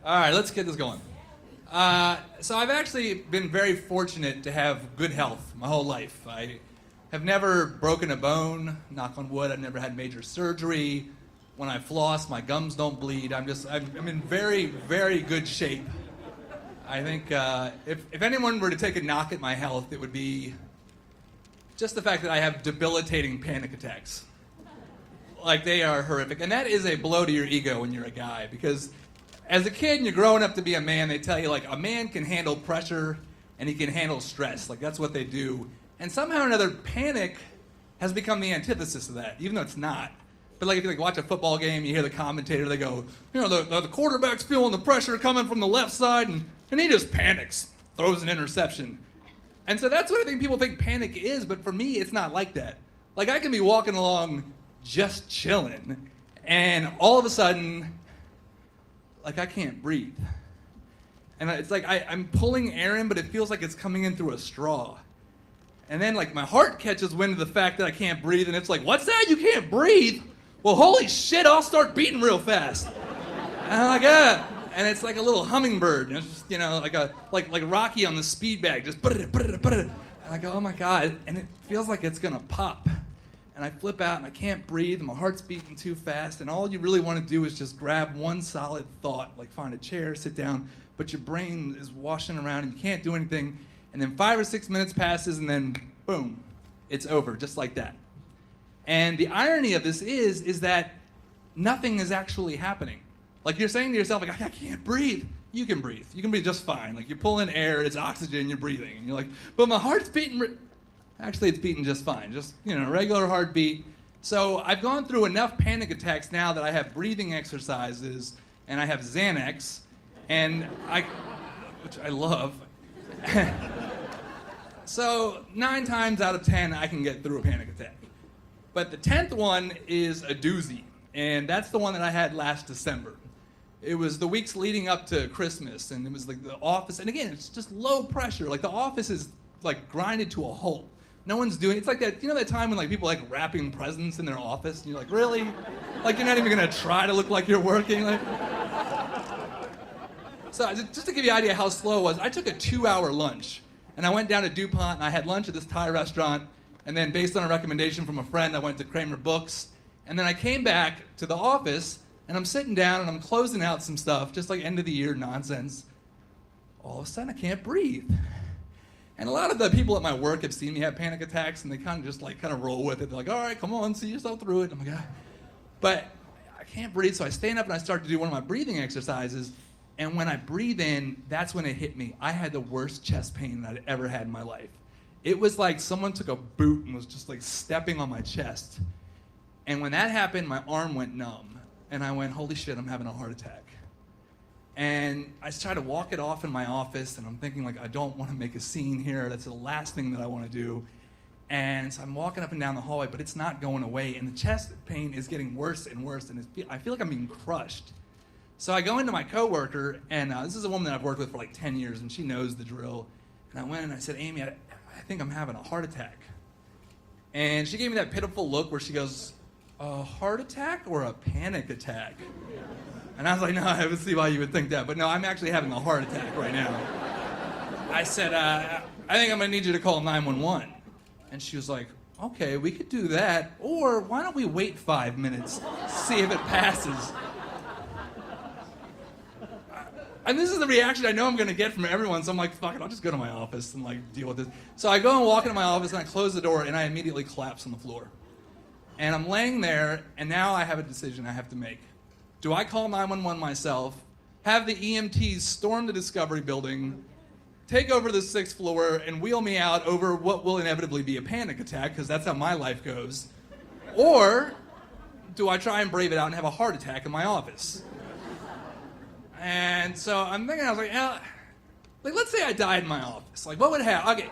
All right, let's get this going. So I've actually been very fortunate to have good health my whole life. I have never broken a bone, knock on wood. I've never had major surgery. When I floss, my gums don't bleed. I'm in very, very good shape. I think if anyone were to take a knock at my health, it would be just the fact that I have debilitating panic attacks. Like, they are horrific. And that is a blow to your ego when you're a guy, because as a kid and you're growing up to be a man, they tell you, like, a man can handle pressure and he can handle stress. Like, that's what they do. And somehow or another, panic has become the antithesis of that, even though it's not. But, like, if you watch a football game, you hear the commentator, they go, the quarterback's feeling the pressure coming from the left side, and he just panics, throws an interception. And so that's what I think people think panic is, but for me, it's not like that. Like, I can be walking along just chilling, and all of a sudden, like, I can't breathe. And it's like I'm pulling air in, but it feels like it's coming in through a straw. And then, like, my heart catches wind of the fact that I can't breathe, and it's like, what's that? You can't breathe? Well, holy shit, I'll start beating real fast. And I'm like, and it's like a little hummingbird. And it's just, like Rocky on the speed bag, just put it. And I go, oh my God. And it feels like it's gonna pop. And I flip out and I can't breathe and my heart's beating too fast, and all you really want to do is just grab one solid thought, like find a chair, sit down, but your brain is washing around and you can't do anything. And then 5 or 6 minutes passes and then boom, it's over, just like that. And the irony of this is that nothing is actually happening. Like, you're saying to yourself, like, I can't breathe. You can breathe. You can breathe just fine. Like, you're pulling air, it's oxygen, you're breathing. And you're like, but my heart's beating. Actually, it's beating just fine. Just, regular heartbeat. So I've gone through enough panic attacks now that I have breathing exercises and I have Xanax, which I love. So 9 times out of 10, I can get through a panic attack. But the 10th one is a doozy, and that's the one that I had last December. It was the weeks leading up to Christmas, and it was like the office, and again, it's just low pressure. Like, the office is like grinded to a halt. No one's doing, it's like that, that time when, like, people like wrapping presents in their office, and you're like, really? Like, you're not even gonna try to look like you're working? Like... So just to give you an idea how slow it was, I took a 2-hour lunch, and I went down to DuPont, and I had lunch at this Thai restaurant, and then based on a recommendation from a friend, I went to Kramer Books, and then I came back to the office, and I'm sitting down, and I'm closing out some stuff, just like end of the year nonsense. All of a sudden, I can't breathe. And a lot of the people at my work have seen me have panic attacks, and they kind of roll with it. They're like, all right, come on, see yourself through it. I'm like, but I can't breathe, so I stand up and I start to do one of my breathing exercises, and when I breathe in, that's when it hit me. I had the worst chest pain that I'd ever had in my life. It was like someone took a boot and was just like stepping on my chest. And when that happened, my arm went numb, and I went, holy shit, I'm having a heart attack. And I tried to walk it off in my office, and I'm thinking, like, I don't want to make a scene here. That's the last thing that I want to do. And so I'm walking up and down the hallway, but it's not going away. And the chest pain is getting worse and worse, and I feel like I'm being crushed. So I go into my coworker, and this is a woman that I've worked with for like 10 years, and she knows the drill. And I went and I said, Amy, I think I'm having a heart attack. And she gave me that pitiful look where she goes, a heart attack or a panic attack? And I was like, no, I would see why you would think that. But no, I'm actually having a heart attack right now. I said, I think I'm going to need you to call 911. And she was like, okay, we could do that. Or why don't we wait 5 minutes, see if it passes? And this is the reaction I know I'm going to get from everyone. So I'm like, fuck it, I'll just go to my office and like deal with this. So I go and walk into my office and I close the door and I immediately collapse on the floor. And I'm laying there, and now I have a decision I have to make. Do I call 911 myself, have the EMTs storm the Discovery Building, take over the 6th floor, and wheel me out over what will inevitably be a panic attack, because that's how my life goes? Or do I try and brave it out and have a heart attack in my office? And so I'm thinking, I was like, like, let's say I died in my office. Like, what would happen? Okay.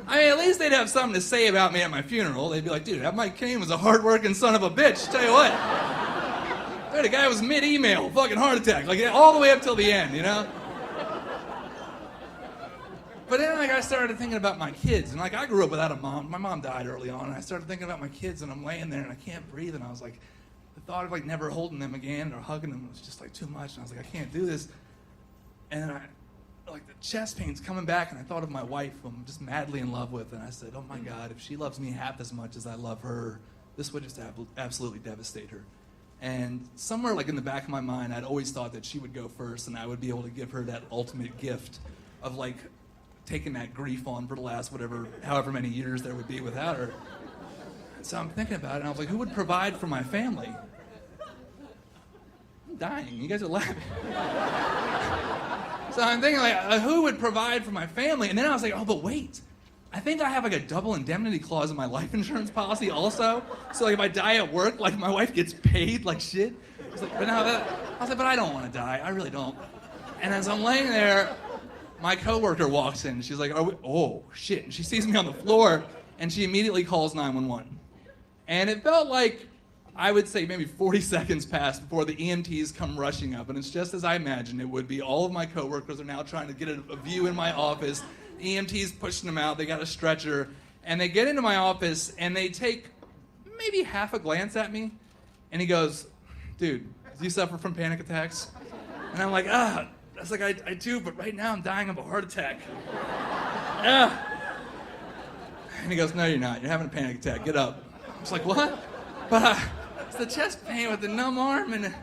I mean, at least they'd have something to say about me at my funeral. They'd be like, dude, that Mike Kane was a hard-working son of a bitch. Tell you what. Dude, the guy was mid-email, fucking heart attack. Like, all the way up till the end, But then, like, I started thinking about my kids. And, like, I grew up without a mom. My mom died early on. And I started thinking about my kids, and I'm laying there, and I can't breathe. And I was like, the thought of like never holding them again or hugging them was just like too much. And I was like, I can't do this. And then like the chest pain's coming back, and I thought of my wife, who I'm just madly in love with, and I said, oh my God, if she loves me half as much as I love her, this would just absolutely devastate her. And somewhere like in the back of my mind, I'd always thought that she would go first, and I would be able to give her that ultimate gift of like taking that grief on for the last however many years there would be without her. And so I'm thinking about it, and I was like, who would provide for my family? I'm dying. You guys are laughing. So I'm thinking, like, who would provide for my family? And then I was like, oh, but wait. I think I have, like, a double indemnity clause in my life insurance policy also. So, like, if I die at work, like, my wife gets paid like shit. I was like, but I don't want to die. I really don't. And as I'm laying there, my coworker walks in. She's like, oh, shit. And she sees me on the floor, and she immediately calls 911. And it felt like, I would say maybe 40 seconds passed before the EMTs come rushing up, and it's just as I imagined it would be. All of my coworkers are now trying to get a view in my office. The EMTs pushing them out. They got a stretcher, and they get into my office, and they take maybe half a glance at me, and he goes, dude, do you suffer from panic attacks? And I'm like, I was like, I do, but right now I'm dying of a heart attack. And he goes, no, you're not. You're having a panic attack. Get up. I was like, what? But it's the chest pain with the numb arm, and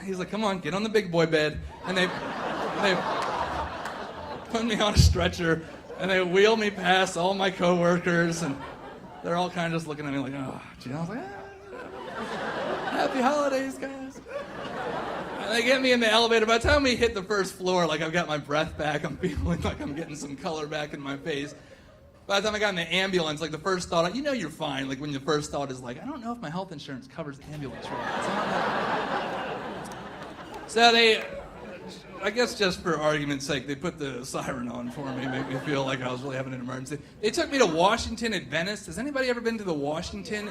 he's like, come on, get on the big boy bed. And they put me on a stretcher, and they wheel me past all my coworkers, and they're all kind of just looking at me like, oh, gee. I was like, happy holidays, guys. And they get me in the elevator. By the time we hit the first floor, like, I've got my breath back. I'm feeling like I'm getting some color back in my face. By the time I got in the ambulance, like the first thought, you know you're fine, like when the first thought is like, I don't know if my health insurance covers ambulance rides. So they, I guess just for argument's sake, they put the siren on for me, make me feel like I was really having an emergency. They took me to Washington at Venice. Has anybody ever been to the Washington?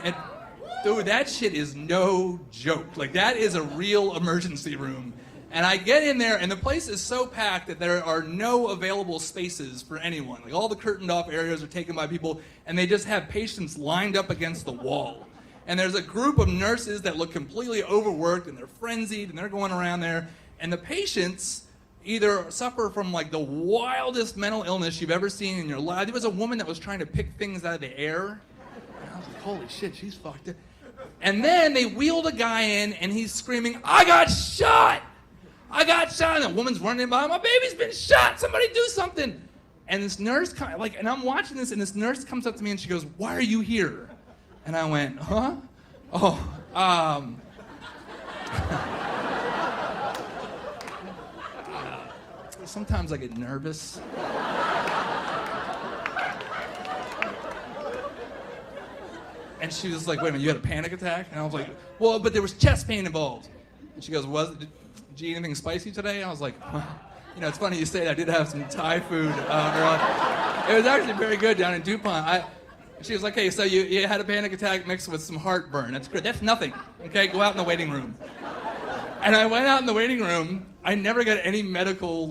Dude, that shit is no joke. Like, that is a real emergency room. And I get in there, and the place is so packed that there are no available spaces for anyone. Like, all the curtained off areas are taken by people, and they just have patients lined up against the wall. And there's a group of nurses that look completely overworked, and they're frenzied, and they're going around there. And the patients either suffer from, like, the wildest mental illness you've ever seen in your life. There was a woman that was trying to pick things out of the air. And I was like, holy shit, she's fucked up. And then they wheeled a guy in, and he's screaming, I got shot! I got shot, and the woman's running by, my baby's been shot, somebody do something. And this nurse, and I'm watching this, and this nurse comes up to me, and she goes, why are you here? And I went, huh? Sometimes I get nervous. And she was like, wait a minute, you had a panic attack? And I was like, well, but there was chest pain involved. And she goes, did you eat anything spicy today? And I was like, well, you know, it's funny you say that. I did have some Thai food earlier. It was actually very good down in DuPont. She was like, hey, so you had a panic attack mixed with some heartburn. That's good. That's nothing. Okay, go out in the waiting room. And I went out in the waiting room. I never got any medical,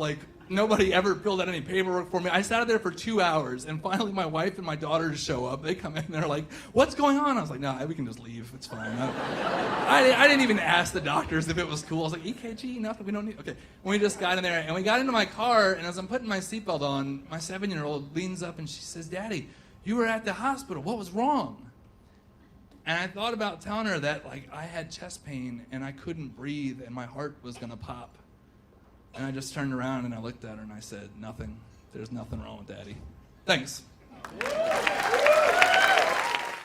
nobody ever filled out any paperwork for me. I sat there for 2 hours, and finally my wife and my daughters show up. They come in, and they're like, what's going on? I was like, no, we can just leave. It's fine. I didn't even ask the doctors if it was cool. I was like, EKG, nothing, we don't need, okay. And we just got in there, and we got into my car, and as I'm putting my seatbelt on, my 7-year-old leans up, and she says, Daddy, you were at the hospital. What was wrong? And I thought about telling her that, I had chest pain, and I couldn't breathe, and my heart was going to pop. And I just turned around, and I looked at her, and I said, nothing. There's nothing wrong with Daddy. Thanks.